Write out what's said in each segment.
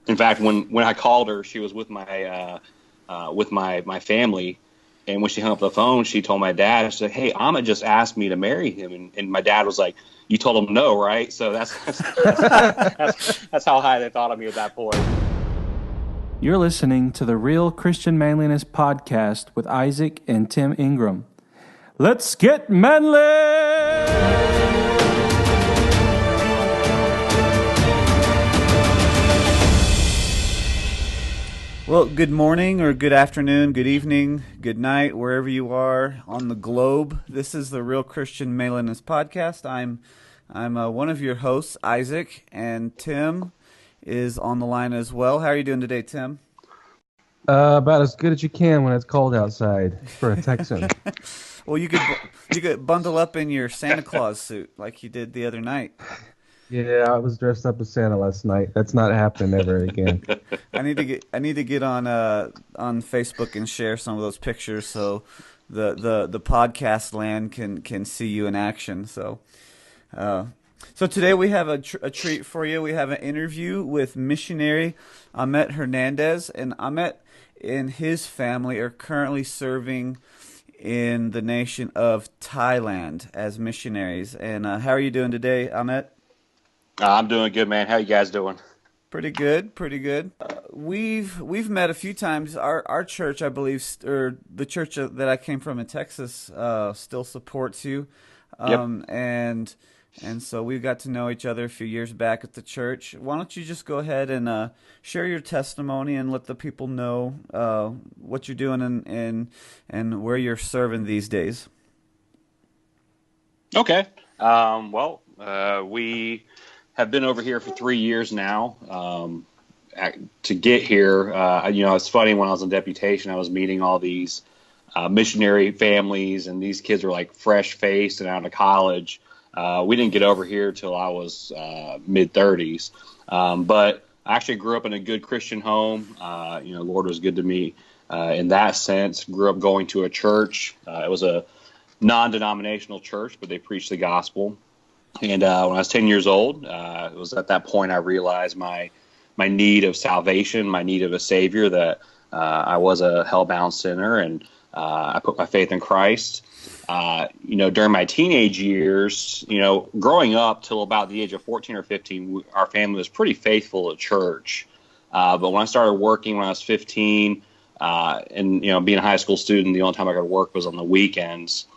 In fact, when I called her, she was with my family. And when she hung up the phone, she told my dad, she said, "Hey, Ahmet just asked me to marry him." And my dad was like, "You told him no, right?" So that's how high they thought of me at that point. You're listening to the Real Christian Manliness podcast with Isaac and Tim Ingram. Let's get manly! Well, good morning or good afternoon, good evening, good night, wherever you are on the globe. This is the Real Christian Manliness podcast. I'm one of your hosts, Isaac, and Tim is on the line as well. How are you doing today, Tim? About as good as you can when it's cold outside for a Texan. Well, you could bundle up in your Santa Claus suit like you did the other night. Yeah, I was dressed up as Santa last night. That's not happening ever again. I need to get on Facebook and share some of those pictures so the podcast land can see you in action. So today we have a treat for you. We have an interview with missionary Ahmet Hernandez, and Ahmet and his family are currently serving in the nation of Thailand as missionaries. And how are you doing today, Ahmet? I'm doing good, man. How you guys doing? Pretty good, pretty good. We've met a few times. Our church, I believe, or the church that I came from in Texas, still supports you. Yep. And so we got to know each other a few years back at the church. Why don't you just go ahead and share your testimony and let the people know what you're doing and where you're serving these days. Okay. We have been over here for 3 years now. To get here, it's funny, when I was in deputation, I was meeting all these missionary families, and these kids were like fresh-faced and out of college. We didn't get over here till I was mid-30s. But I actually grew up in a good Christian home. Lord was good to me in that sense. Grew up going to a church. It was a non-denominational church, but they preached the gospel. And when I was 10 years old, it was at that point I realized my need of salvation, my need of a Savior, that I was a hell-bound sinner, and I put my faith in Christ. During my teenage years, growing up till about the age of 14 or 15, our family was pretty faithful to church. But when I started working when I was 15, and being a high school student, the only time I could work was on the weekends.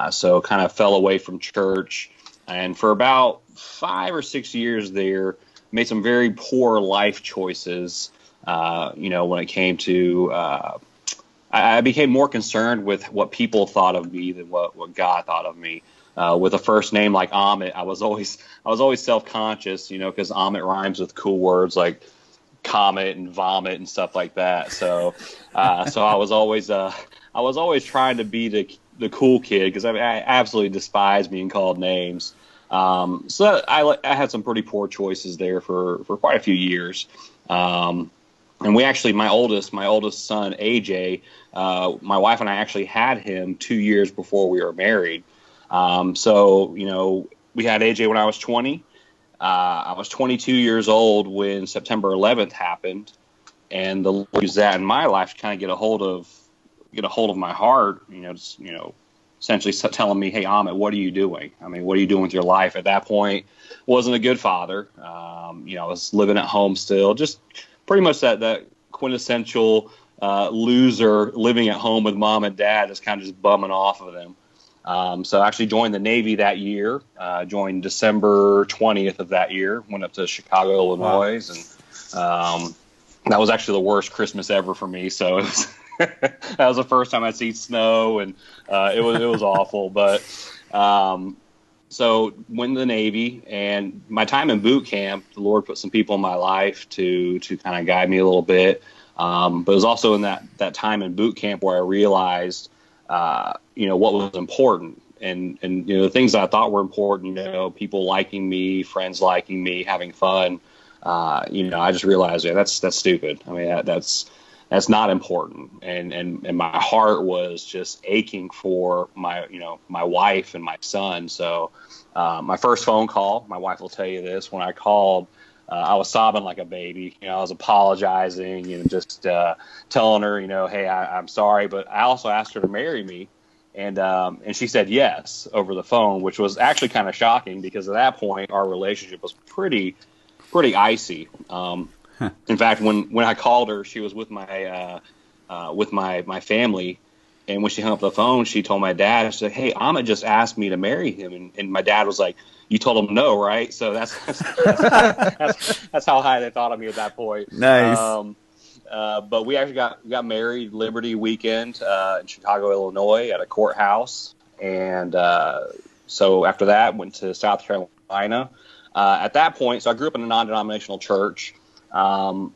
So kind of fell away from church. And for about 5 or 6 years there, made some very poor life choices, when it came to I became more concerned with what people thought of me than what God thought of me. With a first name like Ahmet, I was always self-conscious, because Ahmet rhymes with cool words like comet and vomit and stuff like that. So I was always trying to be the cool kid, because I absolutely despise being called names. So I had some pretty poor choices there for quite a few years. And we actually, my oldest son, AJ, my wife and I actually had him 2 years before we were married. We had AJ when I was 20. I was 22 years old when September 11th happened, and the Lord used that in my life to kind of get a hold of my heart. Essentially telling me, "Hey, Ahmet, what are you doing? I mean, what are you doing with your life?" At that point, wasn't a good father. I was living at home still, just pretty much that quintessential loser living at home with mom and dad, just kind of just bumming off of them. So I actually joined the Navy that year, joined December 20th of that year, went up to Chicago, Illinois. Wow. And that was actually the worst Christmas ever for me. So it was that was the first time I'd seen snow, and it was awful. But so went to the Navy, and my time in boot camp, the Lord put some people in my life to kind of guide me a little bit. But it was also in that time in boot camp where I realized, what was important, and the things that I thought were important, people liking me, friends liking me, having fun. I just realized, that's stupid. I mean, that's not important. And my heart was just aching for my wife and my son. So my first phone call, my wife will tell you this, when I called, I was sobbing like a baby. I was apologizing and just telling her, hey, I'm sorry. But I also asked her to marry me. And she said yes over the phone, which was actually kind of shocking because at that point our relationship was pretty icy. In fact, when I called her, she was with my family, and when she hung up the phone, she told my dad, she said, "Hey, Ahmet just asked me to marry him," and my dad was like, "You told him no, right?" So that's how high they thought of me at that point. Nice. But we actually got married Liberty weekend in Chicago, Illinois, at a courthouse, and so after that went to South Carolina. At that point, so I grew up in a non-denominational church.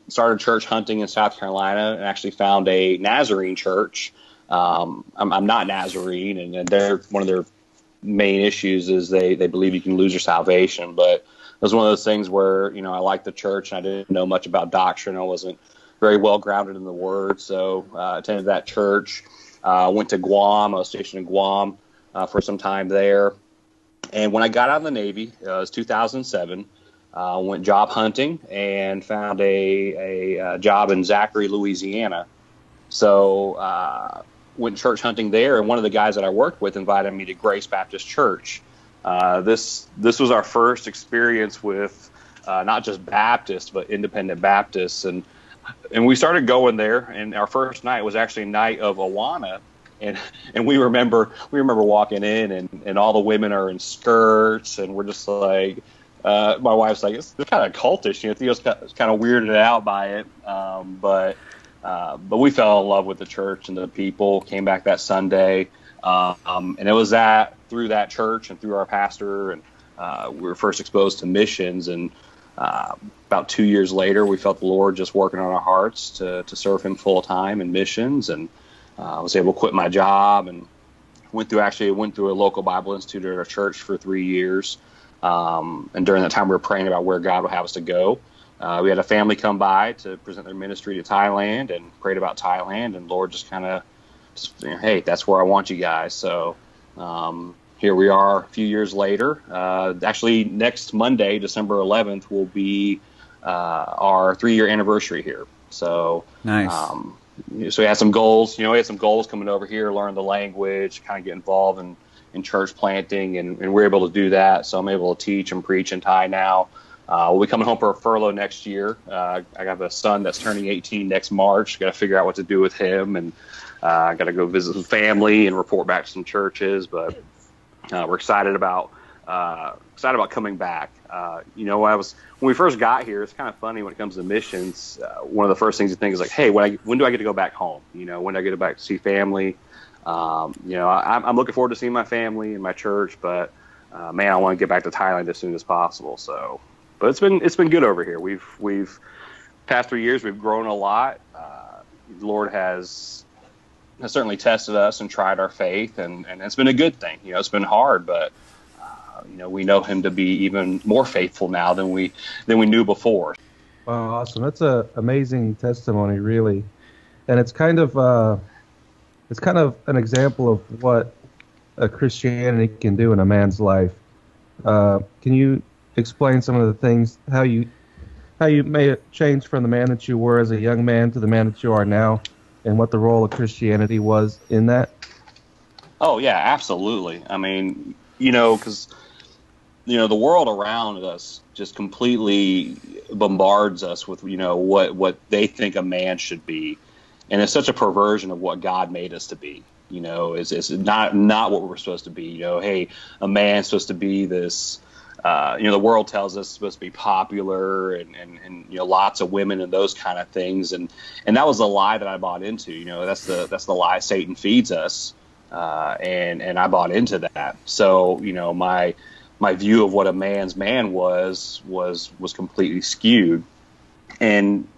Started church hunting in South Carolina and actually found a Nazarene church. I'm not Nazarene, and one of their main issues is they believe you can lose your salvation. But it was one of those things where I liked the church and I didn't know much about doctrine. I wasn't very well grounded in the Word, so attended that church. Went to Guam. I was stationed in Guam for some time there. And when I got out of the Navy, it was 2007. Went job hunting and found a job in Zachary, Louisiana. So went church hunting there, and one of the guys that I worked with invited me to Grace Baptist Church. This was our first experience with not just Baptists but independent Baptists, and we started going there. And our first night was actually a night of Awana. And we remember walking in, and all the women are in skirts, and we're just like, my wife's like, it's kind of cultish. Theo's kind of weirded out by it, but we fell in love with the church and the people. Came back that Sunday, and it was through that church and through our pastor, and we were first exposed to missions. And about 2 years later, we felt the Lord just working on our hearts to serve Him full time in missions, and I was able to quit my job and went through a local Bible Institute at our church for 3 years. And during that time, we were praying about where God would have us to go. We had a family come by to present their ministry to Thailand and prayed about Thailand. And Lord just kind of, hey, that's where I want you guys. So here we are a few years later. Actually, next Monday, December 11th, will be our 3-year anniversary here. So nice. So we had some goals. We had some goals coming over here, learn the language, kind of get involved in church planting, and we're able to do that. So I'm able to teach and preach in Thai now. We'll be coming home for a furlough next year. I have a son that's turning 18 next March. Got to figure out what to do with him, and I got to go visit some family and report back to some churches. But we're excited about coming back. When we first got here, it's kind of funny when it comes to missions. One of the first things you think is like, hey, when do I get to go back home? When do I get to back to see family? I'm looking forward to seeing my family and my church, but man, I want to get back to Thailand as soon as possible. So, but it's been good over here. We've past 3 years we've grown a lot. The Lord has certainly tested us and tried our faith, and it's been a good thing. It's been hard, but we know Him to be even more faithful now than we knew before. Wow, awesome! That's an amazing testimony, really, and it's kind of an example of what a Christianity can do in a man's life. Can you explain some of the things, how you may have changed from the man that you were as a young man to the man that you are now, and what the role of Christianity was in that? Oh yeah, absolutely. I mean, because the world around us just completely bombards us with what they think a man should be. And it's such a perversion of what God made us to be. It's not what we're supposed to be. Hey, a man's supposed to be this. The world tells us it's supposed to be popular and lots of women and those kind of things. And that was the lie that I bought into. That's the lie Satan feeds us. And I bought into that. So my view of what a man's man was completely skewed. And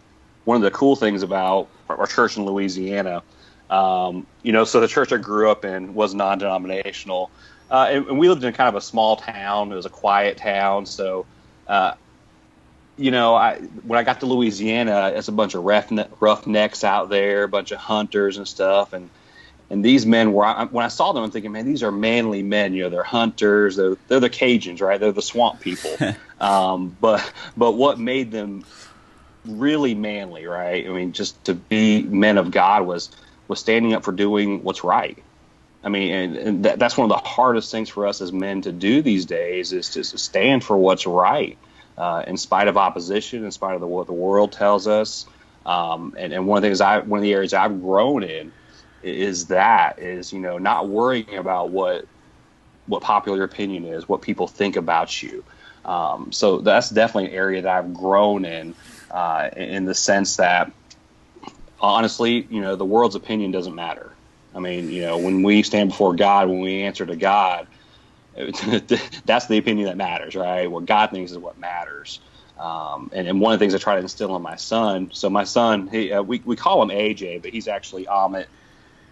one of the cool things about our church in Louisiana, so the church I grew up in was non-denominational, and we lived in kind of a small town. It was a quiet town. So, when I got to Louisiana, it's a bunch of roughnecks out there, a bunch of hunters and stuff. And these men were, when I saw them, I'm thinking, man, these are manly men. You know, they're hunters. They're the Cajuns, right? They're the swamp people. But what made them really manly, right? I mean, just to be men of God was standing up for doing what's right. I mean, and that's one of the hardest things for us as men to do these days, is to stand for what's right, in spite of opposition, in spite of what the world tells us. And one of the areas I've grown in is not worrying about what popular opinion is, what people think about you. So that's definitely an area that I've grown in the sense that, honestly, the world's opinion doesn't matter. I mean, when we stand before God, when we answer to God, that's the opinion that matters, right? What God thinks is what matters. And one of the things I try to instill in my son. So my son, we call him AJ, but he's actually Ahmet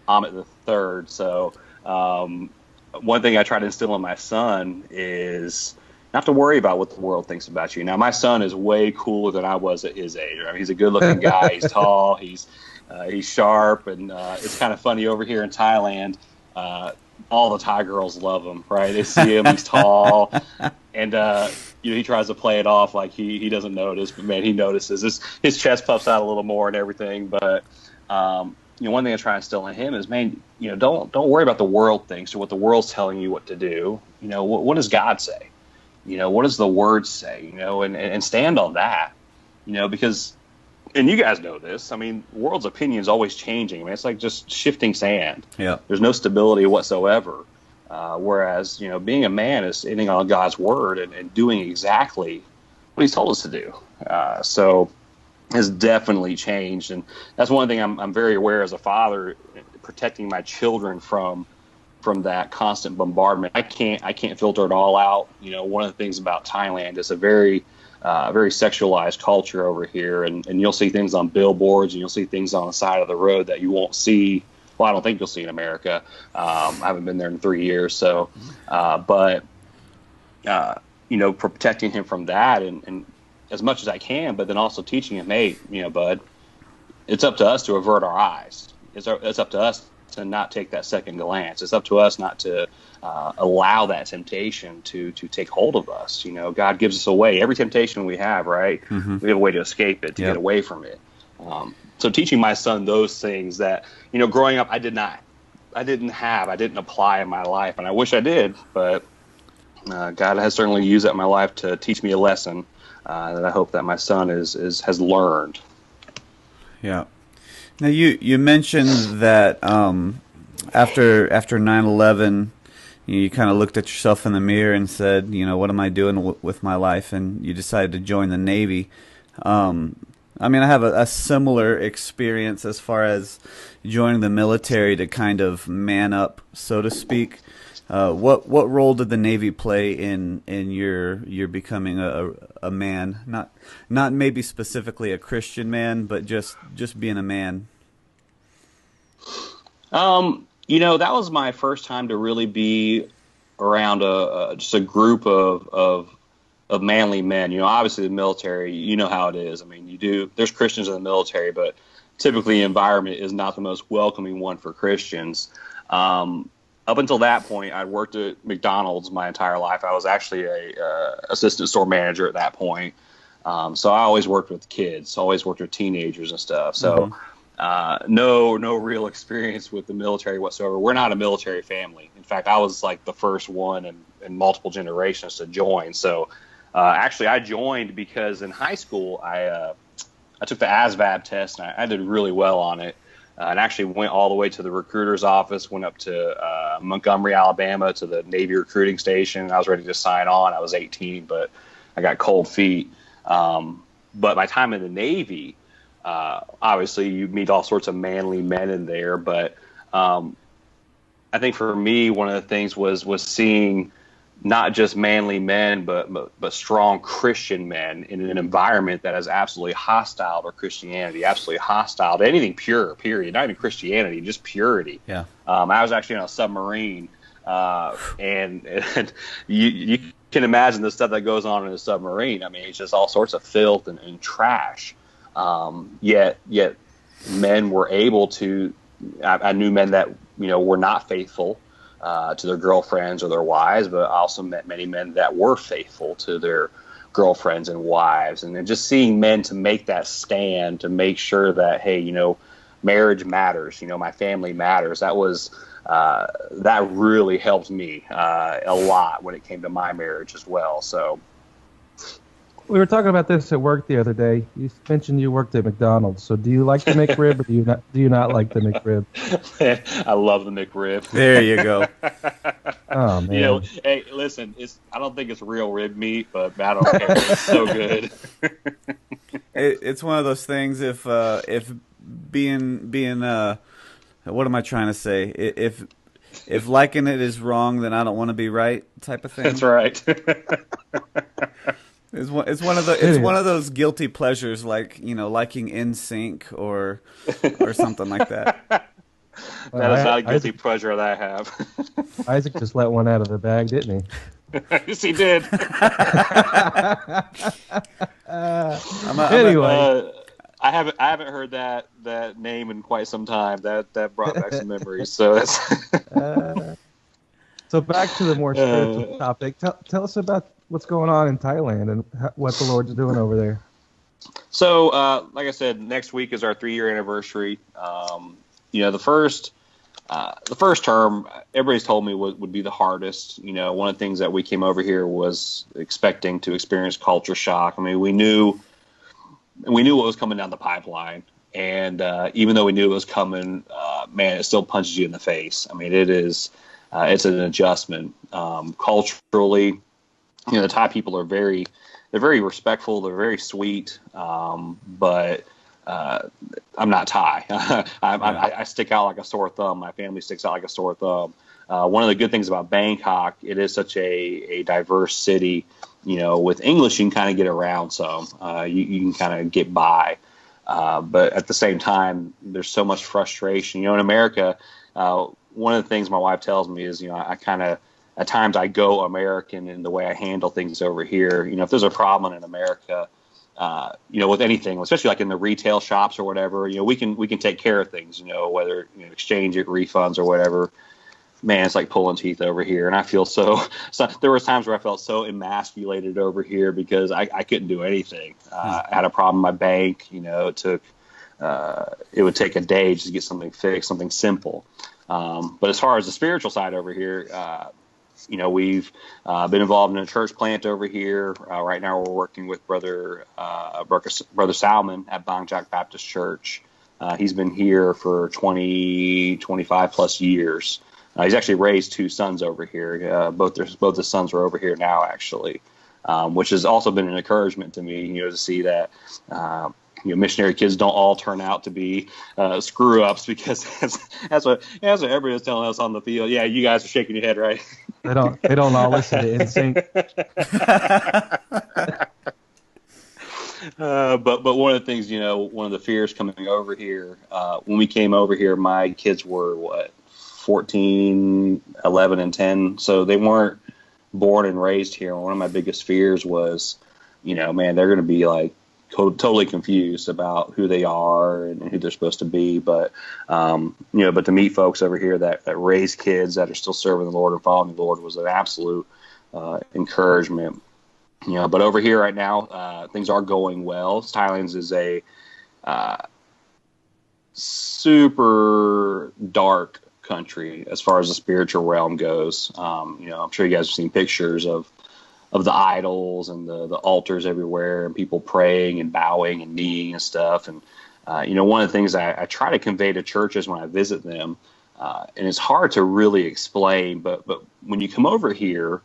the third. So one thing I try to instill in my son is not to worry about what the world thinks about you. Now, my son is way cooler than I was at his age. I mean, he's a good-looking guy. He's tall. He's sharp, and it's kind of funny over here in Thailand. All the Thai girls love him, right? They see him. He's tall, and he tries to play it off like he doesn't notice, but man, he notices. His chest puffs out a little more and everything. But one thing I try to instill in him is, man, don't worry about the world thinks or what the world's telling you what to do. What does God say? What does the Word say? And stand on that. Because, and you guys know this, I mean, the world's opinion is always changing. I mean, it's like just shifting sand. Yeah. There's no stability whatsoever. Whereas, being a man is standing on God's Word and doing exactly what He's told us to do. So has definitely changed. And that's one thing I'm very aware as a father, protecting my children from that constant bombardment. I can't filter it all out. One of the things about Thailand is a very sexualized culture over here, and you'll see things on billboards and you'll see things on the side of the road that you won't see. Well, I don't think you'll see in America. I haven't been there in 3 years. So, but protecting him from that and as much as I can, but then also teaching him, hey, bud, it's up to us to avert our eyes. It's up to us to not take that second glance. It's up to us not to allow that temptation to take hold of us. God gives us a way. Every temptation we have, right? Mm-hmm. We have a way to escape it, to get away from it. So teaching my son those things that, growing up, I didn't apply in my life, and I wish I did, but God has certainly used that in my life to teach me a lesson that I hope that my son has learned. Yeah. Now you mentioned that after 9/11, you kind of looked at yourself in the mirror and said, what am I doing with my life? And you decided to join the Navy. I have a similar experience as far as joining the military to kind of man up, so to speak. What role did the Navy play in your becoming a man? Not maybe specifically a Christian man, but just being a man. That was my first time to really be around just a group of manly men. Obviously the military, how it is. I mean, there's Christians in the military, but typically the environment is not the most welcoming one for Christians. Up until that point, I'd worked at McDonald's my entire life. I was actually a assistant store manager at that point. So I always worked with kids, always worked with teenagers and stuff. So no real experience with the military whatsoever. We're not a military family. In fact, I was like the first one in multiple generations to join. So actually, I joined because in high school, I took the ASVAB test, and I did really well on it. And actually went all the way to the recruiter's office, went up to Montgomery, Alabama, to the Navy recruiting station. I was ready to sign on. I was 18, but I got cold feet. But my time in the Navy, obviously you meet all sorts of manly men in there. But I think for me, one of the things was seeing not just manly men, but strong Christian men in an environment that is absolutely hostile to Christianity, absolutely hostile to anything pure, period. Not even Christianity, just purity. Yeah. I was actually on a submarine, and you can imagine the stuff that goes on in a submarine. I mean, it's just all sorts of filth and trash. Yet men were able to I knew men that, were not faithful to their girlfriends or their wives, but I also met many men that were faithful to their girlfriends and wives. And then just seeing men to make that stand, to make sure that, hey, marriage matters, my family matters. That really helped me a lot when it came to my marriage as well. So we were talking about this at work the other day. You mentioned you worked at McDonald's. So do you like the McRib or do you not like the McRib? I love the McRib. There you go. Oh man. Hey, listen, I don't think it's real rib meat, but I don't care. It's so good. It's one of those things. If being what am I trying to say? If liking it is wrong, then I don't want to be right, type of thing. That's right. It's one of those guilty pleasures, like liking NSYNC or something like that. That is not a guilty pleasure that I have. Isaac just let one out of the bag, didn't he? Yes, he did. Anyway, I haven't heard that name in quite some time. That brought back some memories. So that's. So back to the more spiritual topic. Tell us about what's going on in Thailand and what the Lord's doing over there. So, like I said, next week is our 3-year anniversary. The first term, everybody's told me would be the hardest. One of the things that we came over here was expecting to experience culture shock. I mean, we knew what was coming down the pipeline, and even though we knew it was coming, man, it still punches you in the face. I mean, it's an adjustment culturally. The Thai people are very respectful. They're very sweet, but I'm not Thai. I stick out like a sore thumb. My family sticks out like a sore thumb. One of the good things about Bangkok, it is such a diverse city. With English, you can kind of get around some. You can kind of get by. But at the same time, there's so much frustration. In America, one of the things my wife tells me is, I kind of, at times I go American in the way I handle things over here. If there's a problem in America, with anything, especially like in the retail shops or whatever, we can take care of things, whether exchange it, refunds or whatever. Man, it's like pulling teeth over here. And I feel so there was times where I felt so emasculated over here because I couldn't do anything. I had a problem in my bank, it would take a day just to get something fixed, something simple. But as far as the spiritual side over here, we've been involved in a church plant over here. Right now we're working with Brother Salmon at Bangjak Baptist Church. He's been here for 25 plus years. He's actually raised 2 sons over here. Both his sons are over here now, actually, which has also been an encouragement to me, to see that missionary kids don't all turn out to be screw ups, because that's what everybody was telling us on the field. Yeah, you guys are shaking your head, right? They don't all listen to NSYNC. But one of the things, one of the fears coming over here, when we came over here, my kids were 14, 11, and 10. So they weren't born and raised here. One of my biggest fears was, man, they're going to be like totally confused about who they are and who they're supposed to be. But, but to meet folks over here that raise kids that are still serving the Lord and following the Lord was an absolute encouragement. But over here right now, things are going well. Thailand is a super dark country as far as the spiritual realm goes. I'm sure you guys have seen pictures of the idols and the altars everywhere and people praying and bowing and kneeling and stuff. And, one of the things I try to convey to churches when I visit them, and it's hard to really explain, but when you come over here,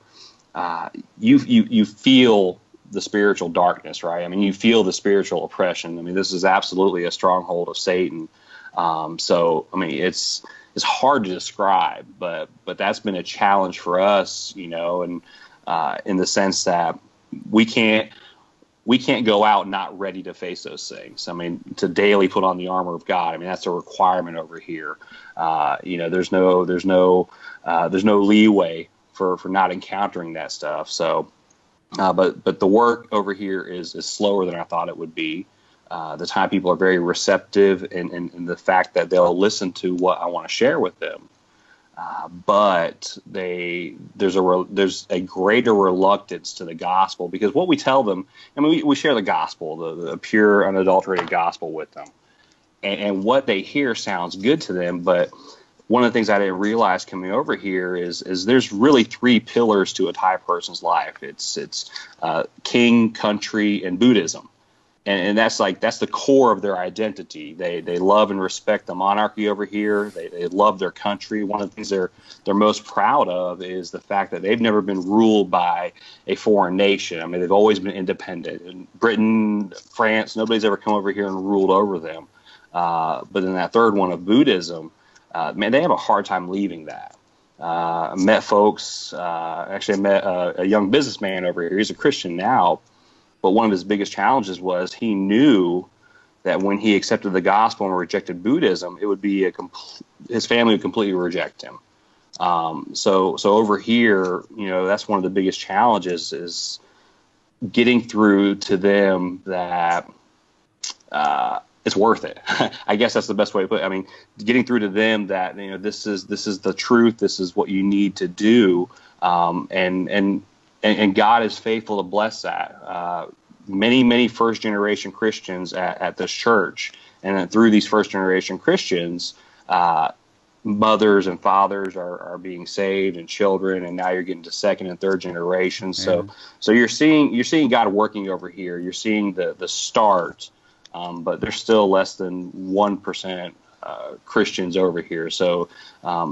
you feel the spiritual darkness, right? I mean, you feel the spiritual oppression. I mean, this is absolutely a stronghold of Satan. So, I mean, it's hard to describe, but that's been a challenge for us, and in the sense that we can't go out not ready to face those things. I mean, to daily put on the armor of God. I mean, that's a requirement over here. There's no leeway for not encountering that stuff. So, but the work over here is slower than I thought it would be. The Thai people are very receptive in the fact that they'll listen to what I want to share with them. But there's a greater reluctance to the gospel, because what we tell them, I mean, we share the gospel, the pure, unadulterated gospel with them. And what they hear sounds good to them, but one of the things I didn't realize coming over here is there's really three pillars to a Thai person's life. It's king, country, and Buddhism. And that's the core of their identity. They love and respect the monarchy over here. They love their country. One of the things they're most proud of is the fact that they've never been ruled by a foreign nation. I mean, they've always been independent. In Britain, France, nobody's ever come over here and ruled over them. But in that third one of Buddhism, man, they have a hard time leaving that. I met folks. Actually, I met a young businessman over here. He's a Christian now. But one of his biggest challenges was he knew that when he accepted the gospel and rejected Buddhism, it would be his family would completely reject him. So over here, that's one of the biggest challenges is getting through to them that it's worth it. I guess that's the best way to put it. I mean, getting through to them that this is the truth. This is what you need to do, and God is faithful to bless that. Many first-generation Christians at this church, and then through these first-generation Christians, mothers and fathers are being saved, and children, and now you're getting to second and third generations. So you're seeing God working over here. You're seeing the start, but there's still less than 1%. Christians over here, so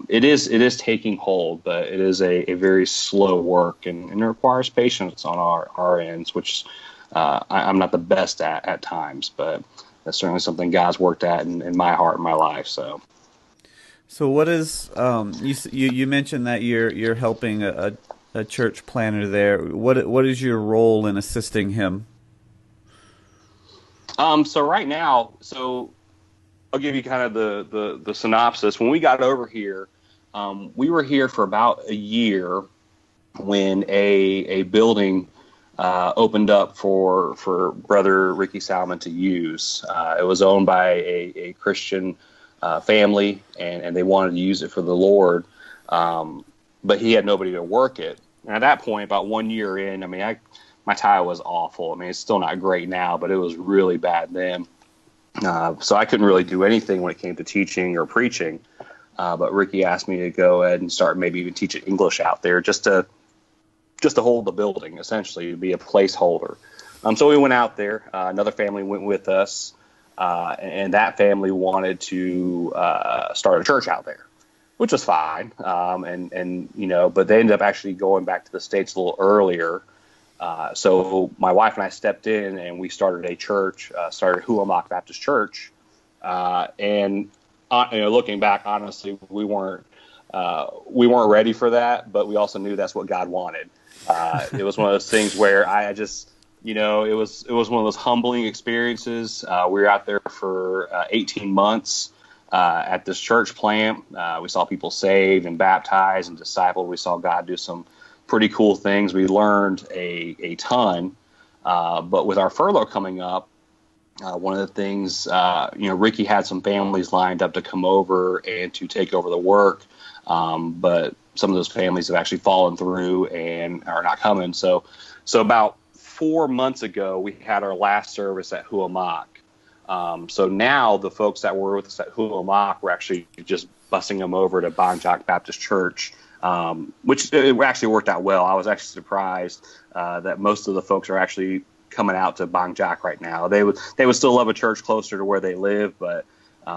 it is taking hold, but it is a very slow work, and it requires patience on our ends, which I'm not the best at times, but that's certainly something God's worked at in my heart and my life. So what is you mentioned that you're helping a church planner there. What is your role in assisting him? So right now, I'll give you kind of the synopsis. When we got over here, we were here for about a year when a building opened up for Brother Ricky Salmon to use. It was owned by a Christian family, and they wanted to use it for the Lord, but he had nobody to work it. And at that point, about 1 year in, I mean, my Thai was awful. I mean, it's still not great now, but it was really bad then. So I couldn't really do anything when it came to teaching or preaching. But Ricky asked me to go ahead and start maybe even teaching English out there just to hold the building, essentially, to be a placeholder. So we went out there. Another family went with us, and that family wanted to start a church out there, which was fine. But they ended up actually going back to the States a little earlier. So my wife and I stepped in, and we started a church, started Huamak Baptist Church. Looking back, honestly, we weren't ready for that, but we also knew that's what God wanted. It was one of those things where I just, it was one of those humbling experiences. We were out there for 18 months at this church plant. We saw people saved and baptized and discipled. We saw God do some pretty cool things. We learned a ton, but with our furlough coming up, one of the things, Ricky had some families lined up to come over and to take over the work, but some of those families have actually fallen through and are not coming. So about 4 months ago, we had our last service at Huamak. So now the folks that were with us at Huamak, we're actually just busing them over to Banjak Baptist Church, which it actually worked out well. I was actually surprised that most of the folks are actually coming out to Banjak right now. They would still love a church closer to where they live, but they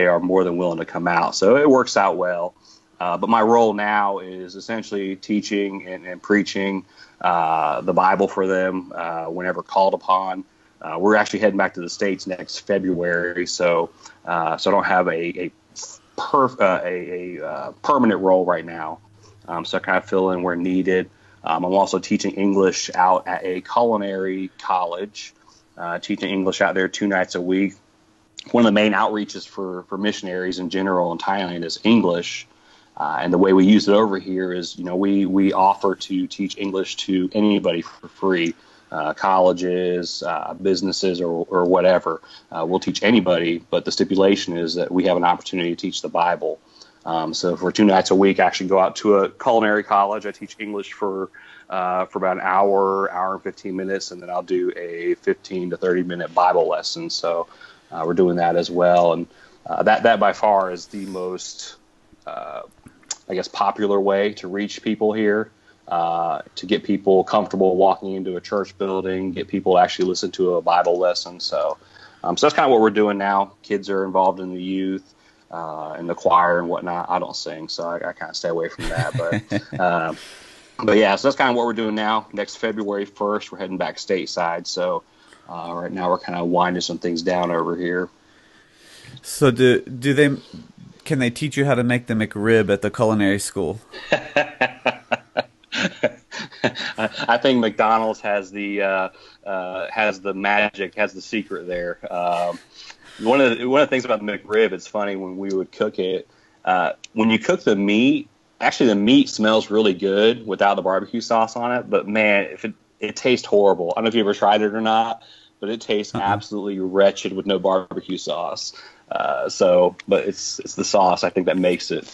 are more than willing to come out. So it works out well. But my role now is essentially teaching and preaching the Bible for them whenever called upon. We're actually heading back to the States next February, so I don't have a permanent role right now. So I kind of fill in where needed. I'm also teaching English out at a culinary college, teaching English out there 2 nights a week. One of the main outreaches for missionaries in general in Thailand is English. And the way we use it over here is, we offer to teach English to anybody for free. colleges, businesses, or whatever. We'll teach anybody, but the stipulation is that we have an opportunity to teach the Bible. So for 2 nights a week, I actually go out to a culinary college. I teach English for about an hour and 15 minutes, and then I'll do a 15 to 30-minute Bible lesson. So we're doing that as well, and that by far is the most, I guess, popular way to reach people here. To get people comfortable walking into a church building, get people to actually listen to a Bible lesson. So that's kind of what we're doing now. Kids are involved in the youth and the choir and whatnot. I don't sing, so I kind of stay away from that. But yeah, so that's kind of what we're doing now. Next February 1st, we're heading back stateside. So right now we're kind of winding some things down over here. So can they teach you how to make the McRib at the culinary school? I think McDonald's has the magic, has the secret there. One of the things about the McRib, it's funny when we would cook it. When you cook the meat, actually the meat smells really good without the barbecue sauce on it. But man, if it tastes horrible. I don't know if you ever tried it or not, but it tastes absolutely wretched with no barbecue sauce. But it's the sauce, I think, that makes it.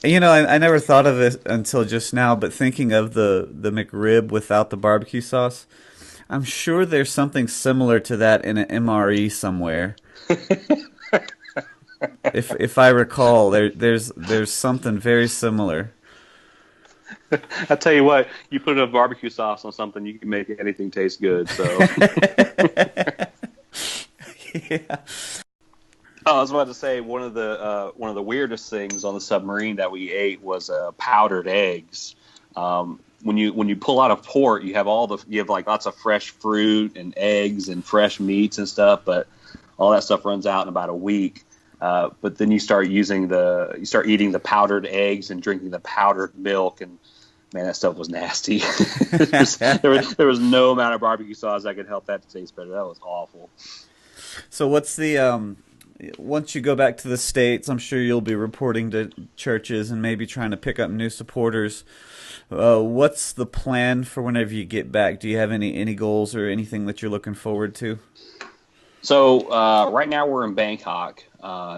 You know, I never thought of it until just now, but thinking of the McRib without the barbecue sauce, I'm sure there's something similar to that in an MRE somewhere. if I recall, there's something very similar. I tell you what, you put a barbecue sauce on something, you can make anything taste good. So. Yeah. Oh, I was about to say one of the weirdest things on the submarine that we ate was powdered eggs. When you pull out a port, you have like lots of fresh fruit and eggs and fresh meats and stuff, but all that stuff runs out in about a week. But then you start eating the powdered eggs and drinking the powdered milk, and man, that stuff was nasty. there was no amount of barbecue sauce that could help that to taste better. That was awful. So what's the once you go back to the States, I'm sure you'll be reporting to churches and maybe trying to pick up new supporters. What's the plan for whenever you get back? Do you have any goals or anything that you're looking forward to? So right now we're in Bangkok.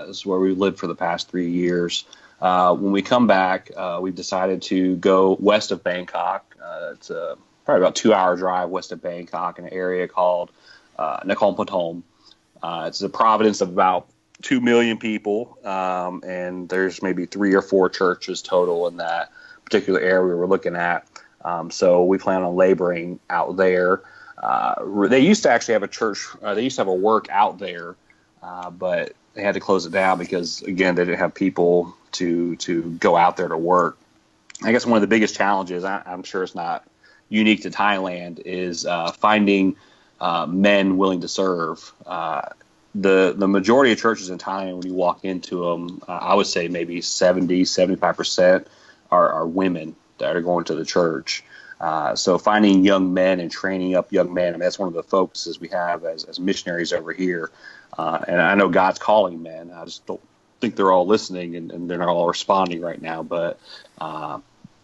This is where we've lived for the past 3 years. When we come back, we've decided to go west of Bangkok. It's probably about a 2-hour drive west of Bangkok in an area called Nakhon Pathom. It's a province of about 2 million people, and there's maybe 3 or 4 churches total in that particular area we're looking at. So we plan on laboring out there. They used to actually have a church. They used to have a work out there, but they had to close it down because, again, they didn't have people to go out there to work. I guess one of the biggest challenges, I'm sure it's not unique to Thailand, is finding men willing to serve. The majority of churches in Thailand, when you walk into them, I would say maybe 75% are women that are going to the church. So finding young men and training up young men, I mean, that's one of the focuses we have as missionaries over here. And I know God's calling men. I just don't think they're all listening and they're not all responding right now. But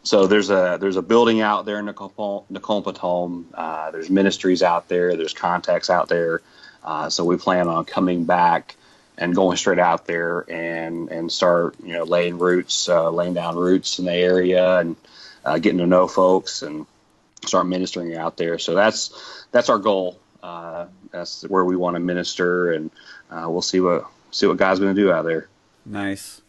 so there's a building out there in Nakhon Pathom. There's ministries out there. There's contacts out there. So we plan on coming back and going straight out there and start laying down roots in the area and getting to know folks and start ministering out there. So that's our goal. That's where we want to minister, and we'll see what God's going to do out there. Nice.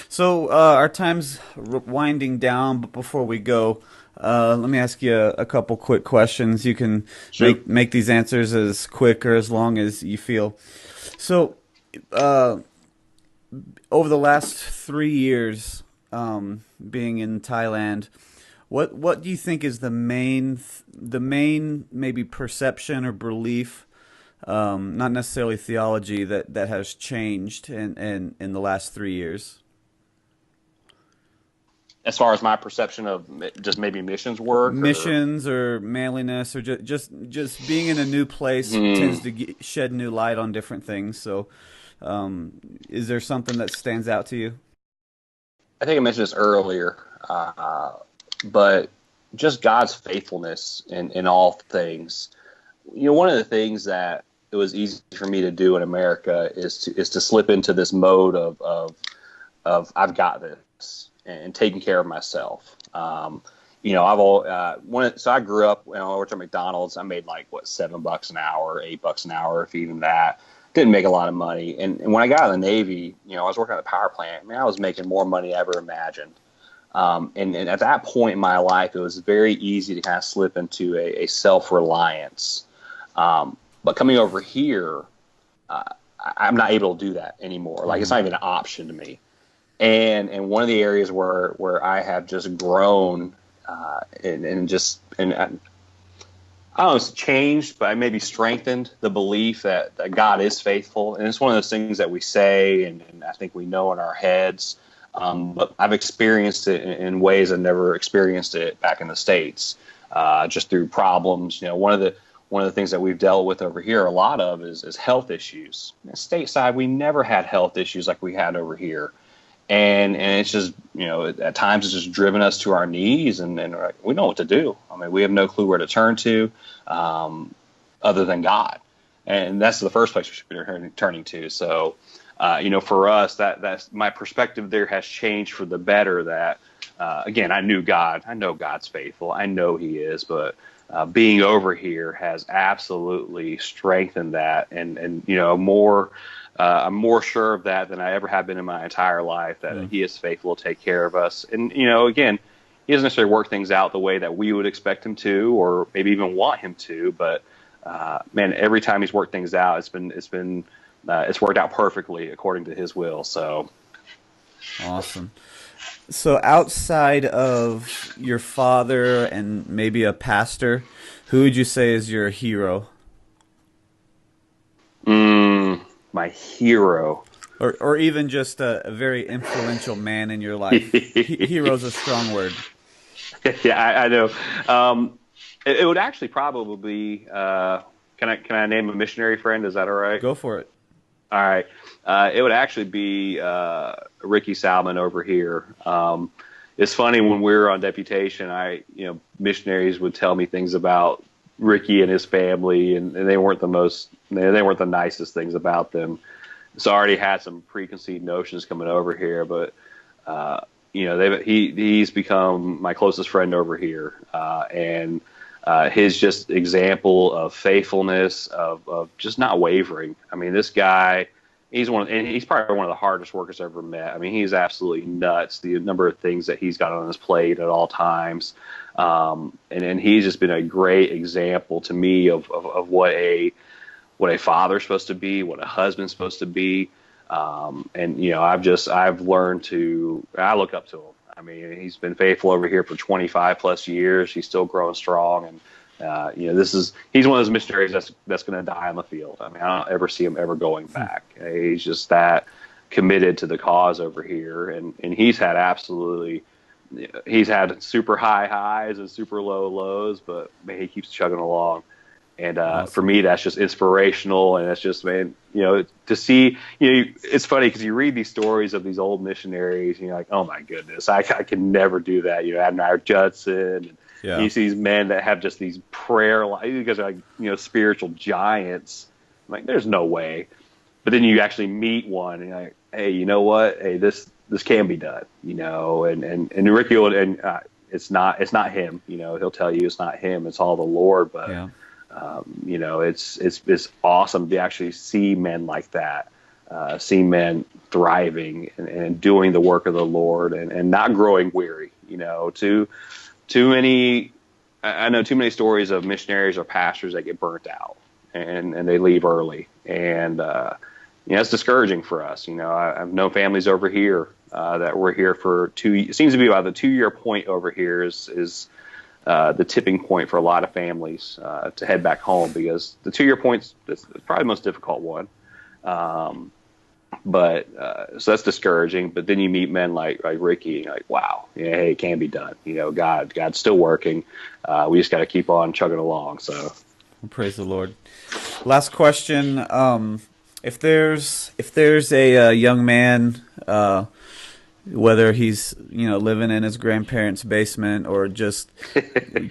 So our time's winding down, but before we go, let me ask you a couple quick questions. You can make these answers as quick or as long as you feel. So over the last 3 years being in Thailand, what do you think is the main maybe perception or belief, not necessarily theology, that has changed in the last 3 years? As far as my perception of just maybe missions work, or manliness, or just being in a new place tends to shed new light on different things. So, is there something that stands out to you? I think I mentioned this earlier, but just God's faithfulness in all things. one of the things that it was easy for me to do in America is to slip into this mode of I've got this and taking care of myself. So I grew up when I worked at McDonald's. I made like $7 an hour, $8 an hour, if even that. Didn't make a lot of money. And when I got out of the Navy, I was working at the power plant. I was making more money I ever imagined. And at that point in my life, it was very easy to kind of slip into a self-reliance. But coming over here, I'm not able to do that anymore. Like, it's not even an option to me. And one of the areas where I have just grown and I don't know, it's changed, but I maybe strengthened the belief that God is faithful. And it's one of those things that we say and I think we know in our heads. But I've experienced it in ways I've never experienced it back in the States, just through problems. One of the things that we've dealt with over here a lot of is health issues. Stateside, we never had health issues like we had over here. And it's just, at times it's just driven us to our knees and we know what to do. I mean, we have no clue where to turn to other than God. And that's the first place we should be turning to. So, for us, that's my perspective there has changed for the better. That, again, I knew God. I know God's faithful. I know He is. But being over here has absolutely strengthened that. And I'm more sure of that than I ever have been in my entire life, that He is faithful to take care of us. And, again, He doesn't necessarily work things out the way that we would expect Him to, or maybe even want Him to. But, man, every time He's worked things out, it's worked out perfectly according to His will. So awesome. So outside of your father and maybe a pastor, who would you say is your hero? My hero, or even just a very influential man in your life. Hero's a strong word. Yeah, I know. It would actually probably be. Can I name a missionary friend? Is that all right? Go for it. All right. It would actually be Ricky Salmon over here. It's funny, when we were on deputation, missionaries would tell me things about Ricky and his family, and they weren't they weren't the nicest things about them. So I already had some preconceived notions coming over here, but he's become my closest friend over here, and his just example of faithfulness, of just not wavering. I mean, this guy, he's probably one of the hardest workers I've ever met. I mean, he's absolutely nuts, the number of things that he's got on his plate at all times. And he's just been a great example to me of what a father's supposed to be, what a husband's supposed to be. I've learned I look up to him. I mean, he's been faithful over here for 25 plus years. He's still growing strong. And, he's one of those missionaries that's going to die on the field. I mean, I don't ever see him ever going back. He's just that committed to the cause over here. And he's had super high highs and super low lows, but man, he keeps chugging along. And awesome. For me, that's just inspirational. And that's just, man, to see, it's funny because you read these stories of these old missionaries and you're like, oh my goodness, I can never do that. Admiral Judson. And you see these men that have just these prayer life. You guys are like, spiritual giants. I'm like, there's no way. But then you actually meet one and you're like, hey, you know what? Hey, this can be done, and Ricky it's not him, he'll tell you it's not him, it's all the Lord. But it's awesome to actually see men like that, see men thriving and doing the work of the Lord and not growing weary. Too many, I know too many stories of missionaries or pastors that get burnt out and they leave early, and it's discouraging for us. I've known families over here that were here for it seems to be about the 2-year point over here is the tipping point for a lot of families to head back home, because the 2-year point's is probably the most difficult one. So that's discouraging. But then you meet men like Ricky, and you're like, wow, hey, it can be done. God's still working. We just got to keep on chugging along. So praise the Lord. Last question. If there's a young man, whether he's living in his grandparents' basement or just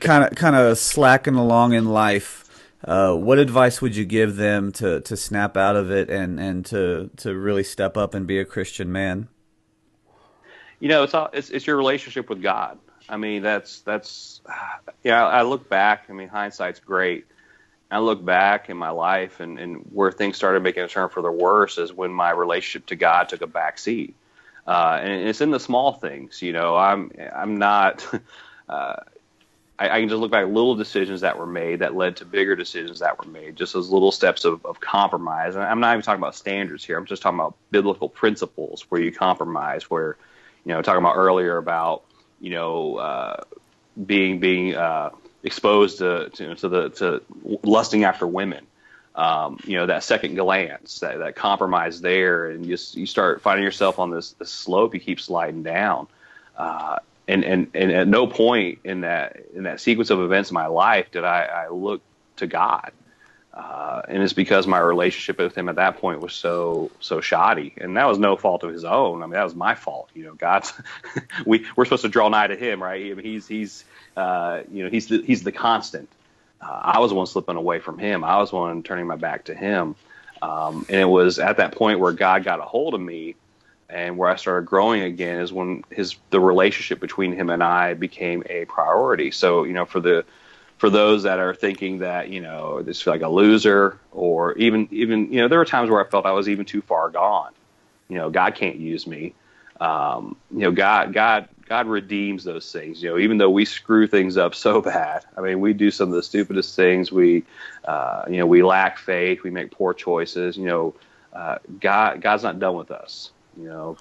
kind of slacking along in life, what advice would you give them to snap out of it and to really step up and be a Christian man? It's your relationship with God. I mean, yeah. I look back. I mean, hindsight's great. I look back in my life and where things started making a turn for the worse is when my relationship to God took a back seat. And it's in the small things. I'm not. I can just look back at little decisions that were made that led to bigger decisions that were made. Just those little steps of compromise. And I'm not even talking about standards here. I'm just talking about biblical principles where you compromise. Where, talking about earlier about being exposed to lusting after women. That second glance, that compromise there, and you start finding yourself on this slope you keep sliding down. And at no point in that sequence of events in my life did I look to God. And it's because my relationship with him at that point was so shoddy, and that was no fault of his own. I mean, that was my fault. God's we're supposed to draw nigh to him, right? I mean, he's the constant. I was the one slipping away from him. I was the one turning my back to him. And it was at that point where God got a hold of me, and where I started growing again is when the relationship between him and I became a priority. So, for those that are thinking that, this feel like a loser, or even, there were times where I felt I was even too far gone. God can't use me. God redeems those things. Even though we screw things up so bad. I mean, we do some of the stupidest things. We lack faith. We make poor choices. God's not done with us.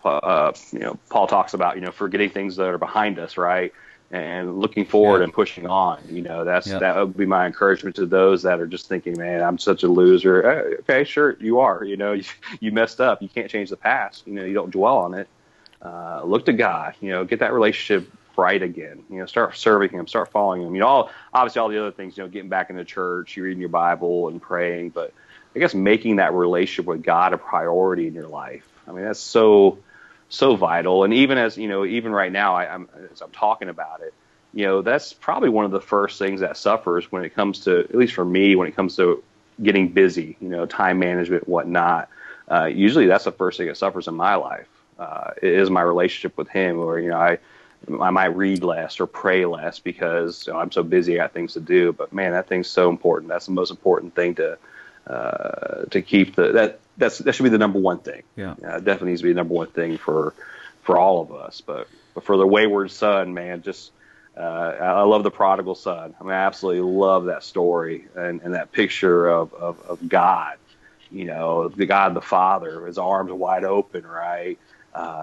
Paul talks about, forgetting things that are behind us, right? And looking forward and pushing on. That would be my encouragement to those that are just thinking, man, I'm such a loser. Okay, sure, you are. You messed up. You can't change the past. You don't dwell on it. Look to God. Get that relationship right again. Start serving him. Start following him. Obviously all the other things. Getting back into church, you reading your Bible and praying. But I guess making that relationship with God a priority in your life. I mean, that's so vital. And even even right now, as I'm talking about it, that's probably one of the first things that suffers when it comes to, at least for me, when it comes to getting busy, time management, whatnot. Usually that's the first thing that suffers in my life. It is my relationship with him, or, I might read less or pray less because I'm so busy, I got things to do. But man, that thing's so important. That's the most important thing to keep that should be the number one thing. Yeah, it definitely needs to be the number one thing for all of us. But for the wayward son, man, just I love the prodigal son. I mean, I absolutely love that story and that picture of God. The God the Father, his arms wide open, right?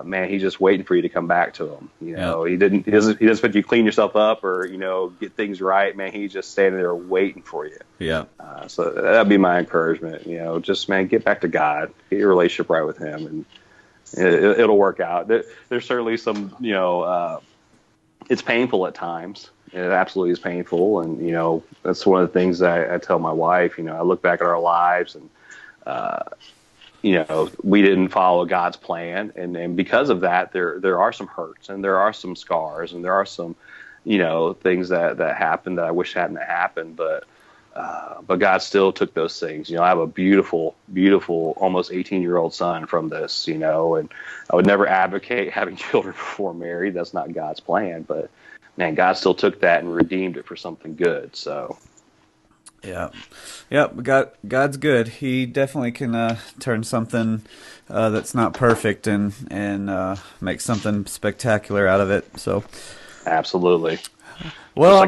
Man, he's just waiting for you to come back to him. He doesn't put you clean yourself up or, get things right, man. He's just standing there waiting for you. Yeah. So that'd be my encouragement, just, man, get back to God, get your relationship right with him, and it'll work out. There's certainly some, it's painful at times. It absolutely is painful. And, that's one of the things I tell my wife. I look back at our lives and, we didn't follow God's plan. And because of that, there are some hurts and there are some scars and there are some, things that happened that I wish hadn't happened. But God still took those things. I have a beautiful, beautiful, almost 18-year-old son from this, and I would never advocate having children before married. That's not God's plan. But, man, God still took that and redeemed it for something good. So. Yeah. God's good. He definitely can turn something that's not perfect and make something spectacular out of it. So, absolutely. Well,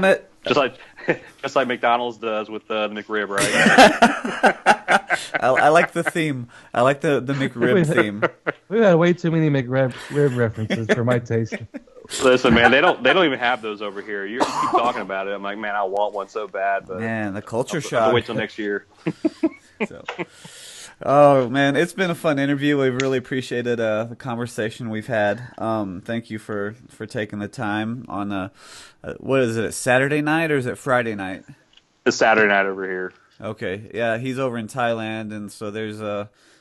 just like McDonald's does with the McRib, right? I like the theme. I like the McRib theme. We've had way too many McRib references for my taste. Listen, man, they don't even have those over here. You keep talking about it. I'm like, man, I want one so bad, but man, the culture shock. I'll wait till next year. Oh man, it's been a fun interview. We really appreciated the conversation we've had. Thank you for taking the time on what is it? A Saturday night or is it Friday night? It's Saturday night over here. Okay, yeah, he's over in Thailand, and so there's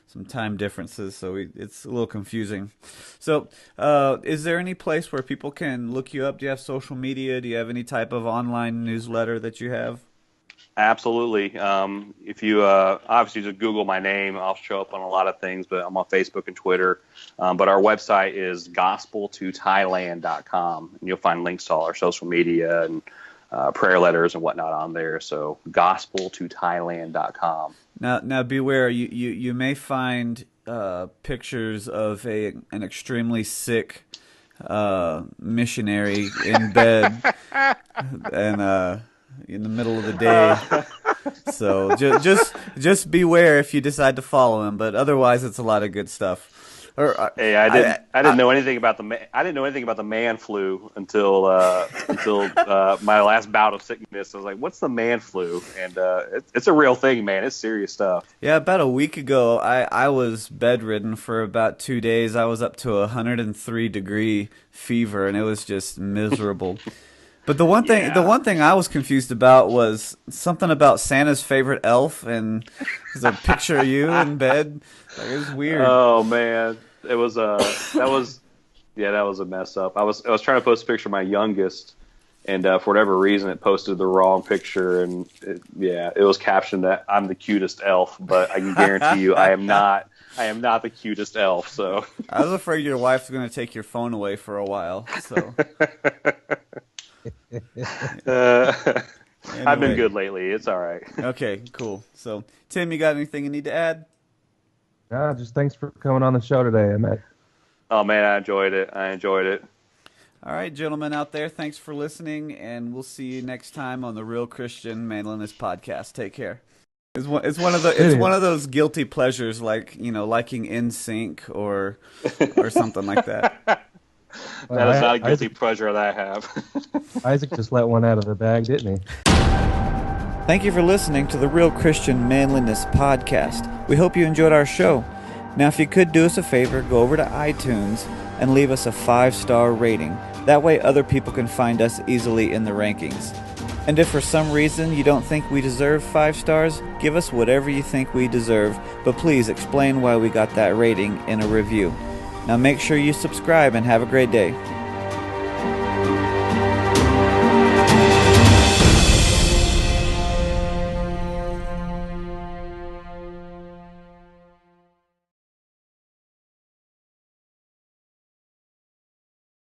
some time differences, so it's a little confusing. So, is there any place where people can look you up? Do you have social media? Do you have any type of online newsletter that you have? Absolutely. If you obviously just Google my name, I'll show up on a lot of things, but I'm on Facebook and Twitter. But our website is gospeltothailand.com, and you'll find links to all our social media and prayer letters and whatnot on there. So gospeltothailand.com. Now beware. You may find pictures of an extremely sick missionary in bed and in the middle of the day. So just beware if you decide to follow him. But otherwise, it's a lot of good stuff. Hey, I didn't know anything about the man flu until my last bout of sickness. I was like, "What's the man flu?" And it's a real thing, man. It's serious stuff. Yeah, about a week ago, I was bedridden for about 2 days. I was up to 103-degree fever, and it was just miserable. But the one thing I was confused about was something about Santa's favorite elf, and there's a picture of you in bed. Like, it was weird. Oh man, it was that was a mess up. I was trying to post a picture of my youngest, and for whatever reason, it posted the wrong picture, and it was captioned that I'm the cutest elf, but I can guarantee you, I am not the cutest elf. So I was afraid your wife's going to take your phone away for a while. So. Anyway. I've been good lately. It's all right. Okay, cool. So, Tim, you got anything you need to add? Just thanks for coming on the show today, Ahmet. Oh, man, I enjoyed it. All right, gentlemen out there, thanks for listening, and we'll see you next time on the Real Christian Manliness Podcast. Take care. It's one of those guilty pleasures, like, liking NSYNC or something like that. That is not a guilty pleasure that I have. Isaac just let one out of the bag, didn't he? Thank you for listening to the Real Christian Manliness Podcast. We hope you enjoyed our show. Now, if you could do us a favor, go over to iTunes and leave us a 5-star rating. That way other people can find us easily in the rankings. And if for some reason you don't think we deserve 5 stars, give us whatever you think we deserve, but please explain why we got that rating in a review. Now make sure you subscribe and have a great day.